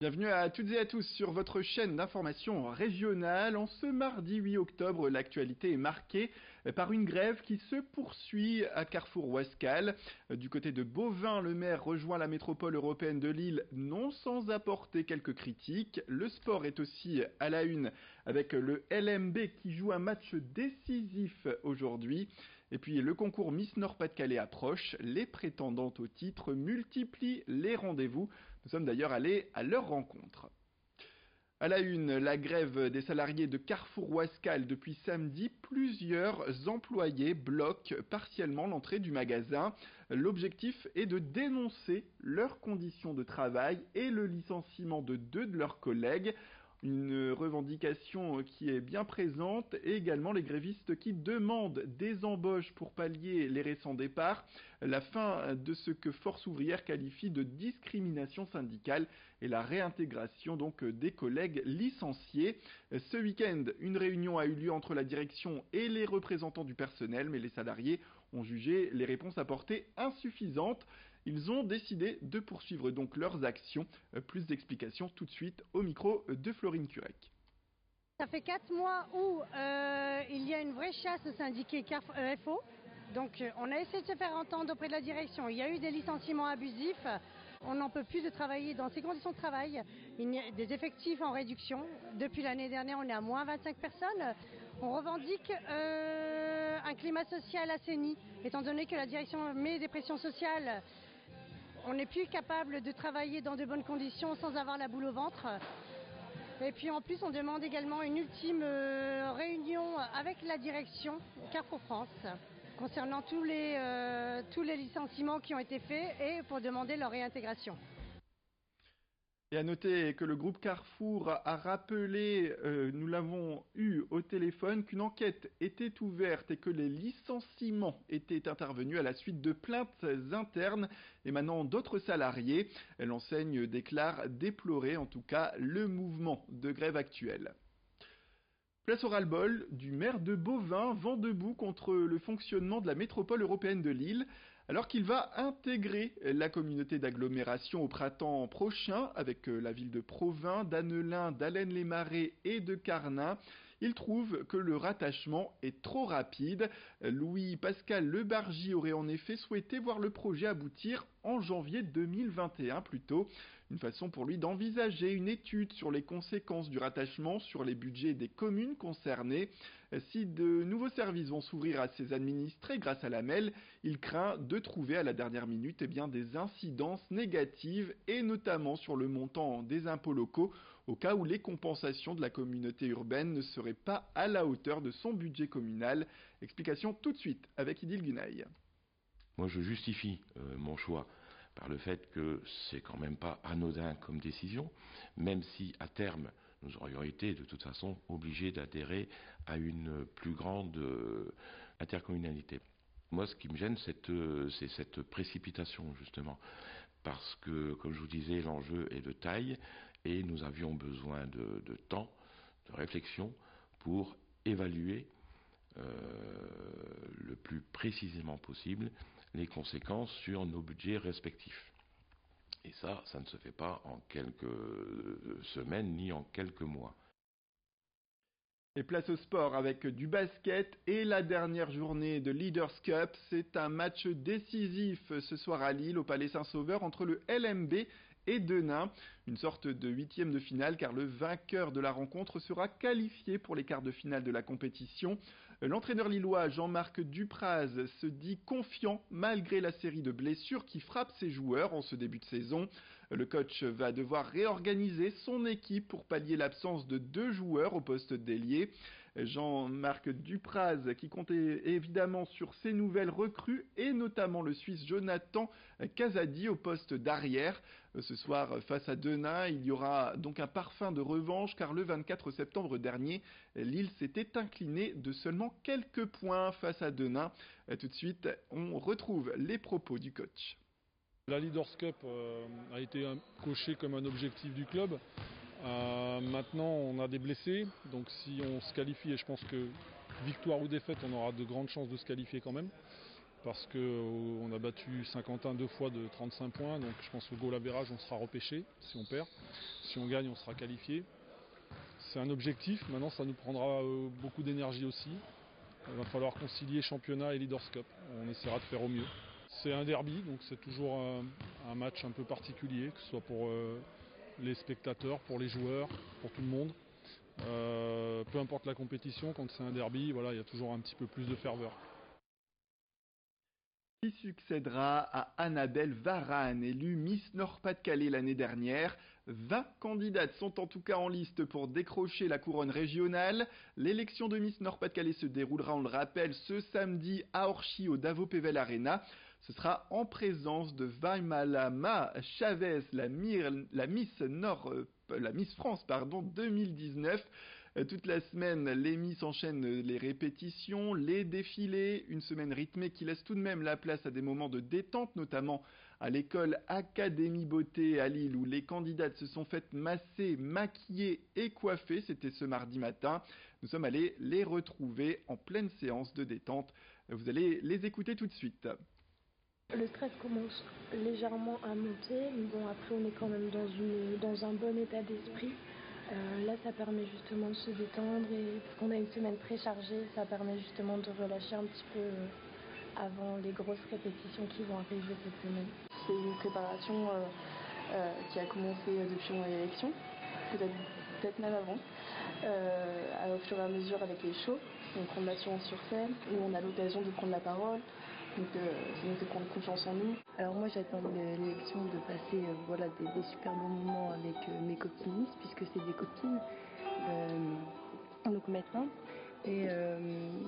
Bienvenue à toutes et à tous sur votre chaîne d'information régionale. En ce mardi 8 octobre, l'actualité est marquée par une grève qui se poursuit à Carrefour-Ouascal. Du côté de Beauvais, le maire rejoint la métropole européenne de Lille, non sans apporter quelques critiques. Le sport est aussi à la une avec le LMB qui joue un match décisif aujourd'hui. Et puis le concours Miss Nord-Pas-de-Calais approche. Les prétendantes au titre multiplient les rendez-vous. Nous sommes d'ailleurs allés à leur rencontre. À la une, la grève des salariés de Carrefour-Ouascal depuis samedi. Plusieurs employés bloquent partiellement l'entrée du magasin. L'objectif est de dénoncer leurs conditions de travail et le licenciement de deux de leurs collègues. Une revendication qui est bien présente et également les grévistes qui demandent des embauches pour pallier les récents départs, la fin de ce que Force ouvrière qualifie de discrimination syndicale et la réintégration donc des collègues licenciés. Ce week-end, une réunion a eu lieu entre la direction et les représentants du personnel, mais les salariés ont jugé les réponses apportées insuffisantes. Ils ont décidé de poursuivre donc leurs actions. Plus d'explications tout de suite au micro de Florine Curec. Ça fait 4 mois où il y a une vraie chasse aux syndiqués FO. Donc on a essayé de se faire entendre auprès de la direction. Il y a eu des licenciements abusifs. On n'en peut plus de travailler dans ces conditions de travail. Il y a des effectifs en réduction. Depuis l'année dernière, on est à moins 25 personnes. On revendique un climat social assaini, étant donné que la direction met des pressions sociales. On n'est plus capable de travailler dans de bonnes conditions sans avoir la boule au ventre. Et puis en plus, on demande également une ultime réunion avec la direction Carrefour France concernant tous les licenciements qui ont été faits et pour demander leur réintégration. Et à noter que le groupe Carrefour a rappelé, nous l'avons eu au téléphone, qu'une enquête était ouverte et que les licenciements étaient intervenus à la suite de plaintes internes émanant d'autres salariés. L'enseigne déclare déplorer en tout cas le mouvement de grève actuel. Place au ras-le-bol du maire de Beauvais, vent debout contre le fonctionnement de la métropole européenne de Lille, alors qu'il va intégrer la communauté d'agglomération au printemps prochain avec la ville de Provins, d'Annelin, d'Allen-les-Marais et de Carnin. Il trouve que le rattachement est trop rapide. Louis-Pascal Lebargy aurait en effet souhaité voir le projet aboutir en janvier 2021 plutôt. Une façon pour lui d'envisager une étude sur les conséquences du rattachement sur les budgets des communes concernées. Si de nouveaux services vont s'ouvrir à ses administrés grâce à la MEL, il craint de trouver à la dernière minute des incidences négatives et notamment sur le montant des impôts locaux au cas où les compensations de la communauté urbaine ne seraient pas à la hauteur de son budget communal. Explication tout de suite avec Idil Gunaï. Moi je justifie mon choix par le fait que c'est quand même pas anodin comme décision, même si à terme nous aurions été de toute façon obligés d'adhérer à une plus grande intercommunalité. Moi ce qui me gêne c'est cette précipitation justement, parce que comme je vous disais l'enjeu est de taille et nous avions besoin de temps, de réflexion pour évaluer le plus précisément possible les conséquences sur nos budgets respectifs. Et ça ne se fait pas en quelques semaines ni en quelques mois. Et place au sport avec du basket et la dernière journée de Leaders Cup. C'est un match décisif ce soir à Lille au Palais Saint-Sauveur entre le LMB et Denain. Une sorte de huitième de finale car le vainqueur de la rencontre sera qualifié pour les quarts de finale de la compétition. L'entraîneur lillois Jean-Marc Dupraz se dit confiant malgré la série de blessures qui frappent ses joueurs en ce début de saison. Le coach va devoir réorganiser son équipe pour pallier l'absence de deux joueurs au poste d'ailier. Jean-Marc Dupraz qui comptait évidemment sur ses nouvelles recrues et notamment le Suisse Jonathan Casadi au poste d'arrière. Ce soir face à Denain, il y aura donc un parfum de revanche car le 24 septembre dernier, Lille s'était incliné de seulement quelques points face à Denain. Tout de suite, on retrouve les propos du coach. La Leaders Cup a été cochée comme un objectif du club. Maintenant, on a des blessés, donc si on se qualifie, et je pense que victoire ou défaite, on aura de grandes chances de se qualifier quand même. parce qu'on a battu Saint-Quentin 2 fois de 35 points, donc je pense que goal average on sera repêché si on perd. Si on gagne, on sera qualifié. C'est un objectif, maintenant ça nous prendra beaucoup d'énergie aussi. Il va falloir concilier championnat et Leaders Cup, on essaiera de faire au mieux. C'est un derby, donc c'est toujours un match un peu particulier, que ce soit pour les spectateurs, pour les joueurs, pour tout le monde. Peu importe la compétition, quand c'est un derby, voilà, il y a toujours un petit peu plus de ferveur. Qui succédera à Annabelle Varane, élue Miss Nord-Pas-de-Calais l'année dernière. 20 candidates sont en tout cas en liste pour décrocher la couronne régionale. L'élection de Miss Nord-Pas-de-Calais se déroulera, on le rappelle, ce samedi à Orchy au Davo-Pével Arena. Ce sera en présence de Vaimalama Chavez, la Miss France 2019. Toute la semaine, les Miss enchaînent les répétitions, les défilés, une semaine rythmée qui laisse tout de même la place à des moments de détente, notamment à l'école Académie Beauté à Lille, où les candidates se sont faites masser, maquiller et coiffer. C'était ce mardi matin. Nous sommes allés les retrouver en pleine séance de détente. Vous allez les écouter tout de suite. Le stress commence légèrement à monter, mais bon, après on est quand même dans un bon état d'esprit. Là, ça permet justement de se détendre et parce qu'on a une semaine très chargée, ça permet justement de relâcher un petit peu avant les grosses répétitions qui vont arriver cette semaine. C'est une préparation qui a commencé depuis mon élection, peut-être même avant, au fur et à mesure avec les shows. On prend de l'assurance sur scène, où on a l'occasion de prendre la parole. Donc ça nous fait prendre confiance en nous. Alors moi j'attends l'élection de passer des super bons moments avec mes copines, puisque c'est des copines, donc maintenant. Et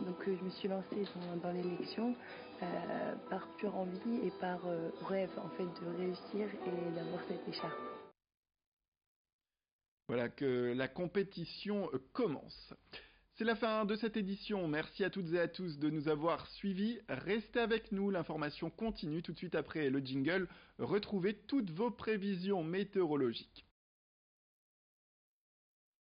donc je me suis lancée dans l'élection par pure envie et par rêve en fait de réussir et d'avoir cette écharpe. Voilà que la compétition commence. C'est la fin de cette édition. Merci à toutes et à tous de nous avoir suivis. Restez avec nous, l'information continue tout de suite après le jingle. Retrouvez toutes vos prévisions météorologiques.